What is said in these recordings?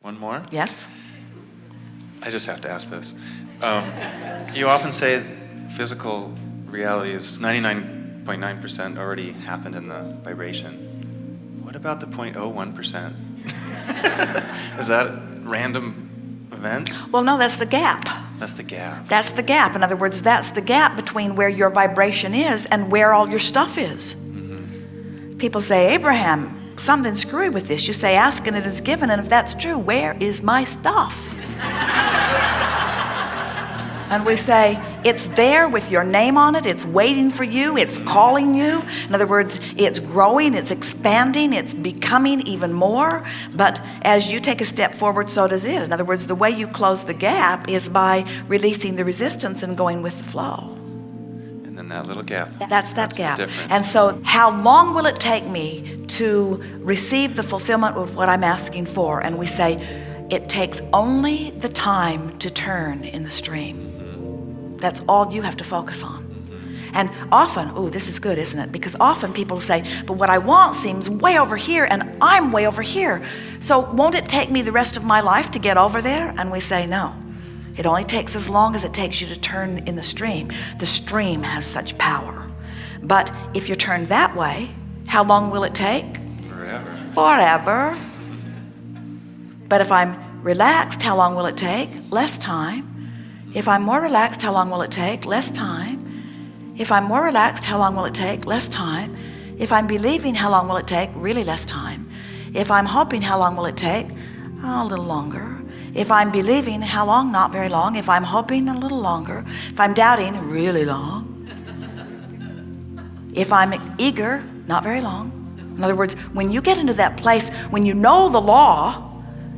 One more? Yes? I just have to ask this. You often say physical reality is 99.9% already happened in the vibration. What about the 0.01%? Is that random events? Well, no, that's the gap. That's the gap. That's the gap. In other words, that's the gap between where your vibration is and where all your stuff is. Mm-hmm. People say, Abraham, something screwy with this. You say, ask and it is given. And if that's true, where is my stuff? And we say, it's there with your name on it. It's waiting for you. It's calling you. In other words, it's growing, it's expanding, it's becoming even more. But as you take a step forward, so does it. In other words, the way you close the gap is by releasing the resistance and going with the flow. And then that little gap. That's that gap. The difference. And so how long will it take me to receive the fulfillment of what I'm asking for? And we say, it takes only the time to turn in the stream. That's all you have to focus on. And often, oh, this is good, isn't it? Because often people say, but what I want seems way over here and I'm way over here. So won't it take me the rest of my life to get over there? And we say, no. It only takes as long as it takes you to turn in the stream. The stream has such power. But if you turn that way, how long will it take? Forever. Forever. But if I'm relaxed, how long will it take? Less time. If I'm more relaxed, how long will it take? Less time. If I'm more relaxed, how long will it take? Less time. If I'm believing, how long will it take? Really less time. If I'm hoping, how long will it take? Oh, a little longer. If I'm believing, how long? Not very long. If I'm hoping, a little longer. If I'm doubting, really long. If I'm eager, not very long. In other words, when you get into that place, when you know the law,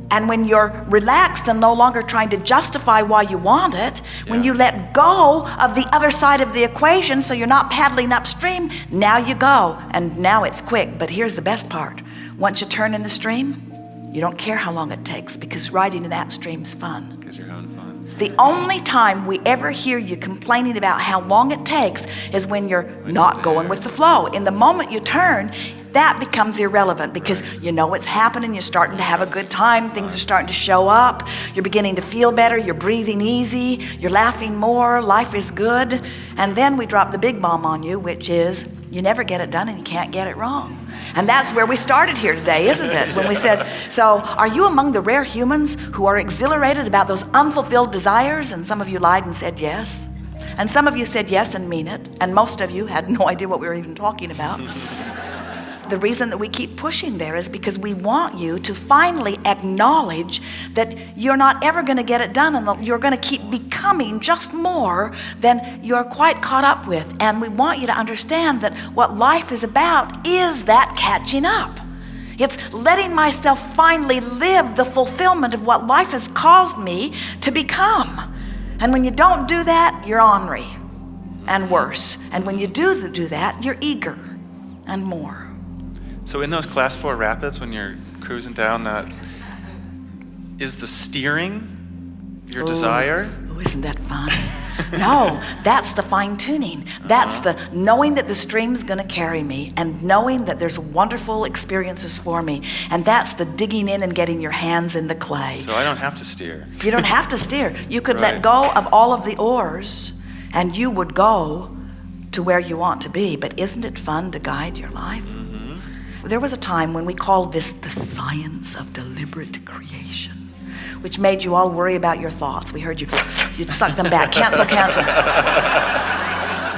and when you're relaxed and no longer trying to justify why you want it, when you let go of the other side of the equation so you're not paddling upstream, now you go. And now it's quick. But here's the best part. Once you turn in the stream, you don't care how long it takes because riding in that stream's fun. Because you're having fun. The only time we ever hear you complaining about how long it takes is when you're not going with the flow. In the moment you turn, that becomes irrelevant because you know what's happening. You're starting to have a good time. Things are starting to show up. You're beginning to feel better. You're breathing easy. You're laughing more. Life is good. And then we drop the big bomb on you, which is you never get it done and you can't get it wrong. And that's where we started here today, isn't it? When we said, so are you among the rare humans who are exhilarated about those unfulfilled desires? And some of you lied and said yes. And some of you said yes and mean it. And most of you had no idea what we were even talking about. The reason that we keep pushing there is because we want you to finally acknowledge that you're not ever going to get it done and you're going to keep becoming just more than you're quite caught up with. And we want you to understand that what life is about is that catching up. It's letting myself finally live the fulfillment of what life has caused me to become. And when you don't do that, you're ornery and worse. And when you do that, you're eager and more. So in those class 4 rapids, when you're cruising down that, is the steering your desire? Oh, isn't that fun? No, that's the fine tuning. That's the knowing that the stream's gonna carry me and knowing that there's wonderful experiences for me. And that's the digging in and getting your hands in the clay. So I don't have to steer. You don't have to steer. You could let go of all of the oars and you would go to where you want to be. But isn't it fun to guide your life? There was a time when we called this the science of deliberate creation, which made you all worry about your thoughts. We heard you'd suck them back. Cancel.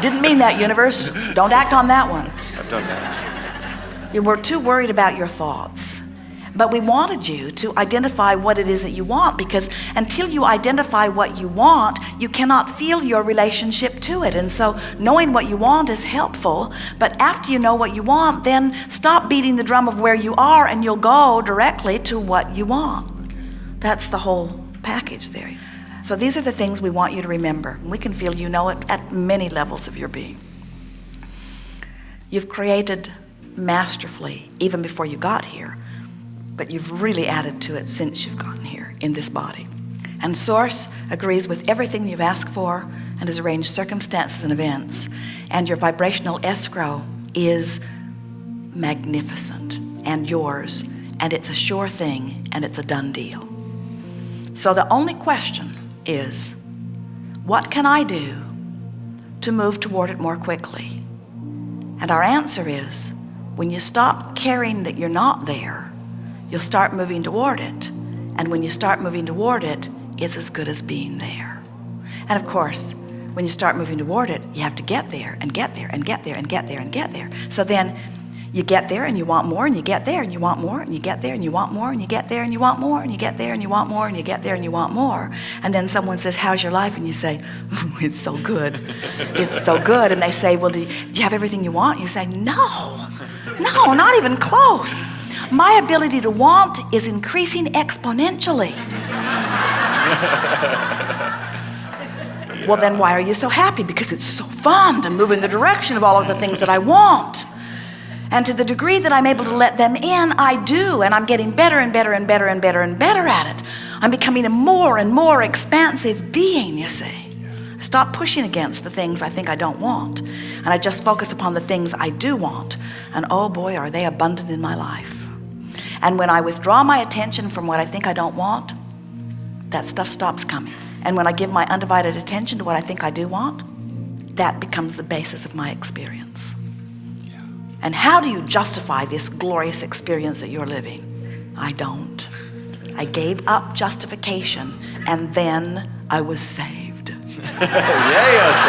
Didn't mean that, universe. Don't act on that one. I've done that. You were too worried about your thoughts. But we wanted you to identify what it is that you want, because until you identify what you want, you cannot feel your relationship to it. And so knowing what you want is helpful, but after you know what you want, then stop beating the drum of where you are and you'll go directly to what you want. That's the whole package there. So these are the things we want you to remember. We can feel you know it at many levels of your being. You've created masterfully even before you got here, but you've really added to it since you've gotten here in this body. And Source agrees with everything you've asked for and has arranged circumstances and events. And your vibrational escrow is magnificent and yours, and it's a sure thing, and it's a done deal. So the only question is, what can I do to move toward it more quickly? And our answer is, when you stop caring that you're not there, you'll start moving toward it. And when you start moving toward it, it's as good as being there. And of course, when you start moving toward it, you have to get there and get there and get there and get there and get there. So then you get there and you want more, and you get there and you want more, and you get there and you want more, and you get there and you want more, and you get there and you want more, and you get there and you want more. And then someone says, how's your life? And you say, it's so good. It's so good. And they say, well, do you have everything you want? And you say, no, not even close. My ability to want is increasing exponentially. Well, then why are you so happy? Because it's so fun to move in the direction of all of the things that I want. And to the degree that I'm able to let them in, I do, and I'm getting better and better and better and better and better at it. I'm becoming a more and more expansive being, you see. I stop pushing against the things I think I don't want, and I just focus upon the things I do want. And oh boy, are they abundant in my life. And when I withdraw my attention from what I think I don't want, that stuff stops coming. And when I give my undivided attention to what I think I do want, that becomes the basis of my experience. And how do you justify this glorious experience that you're living? I don't. I gave up justification, and then I was saved. Yeah, yes.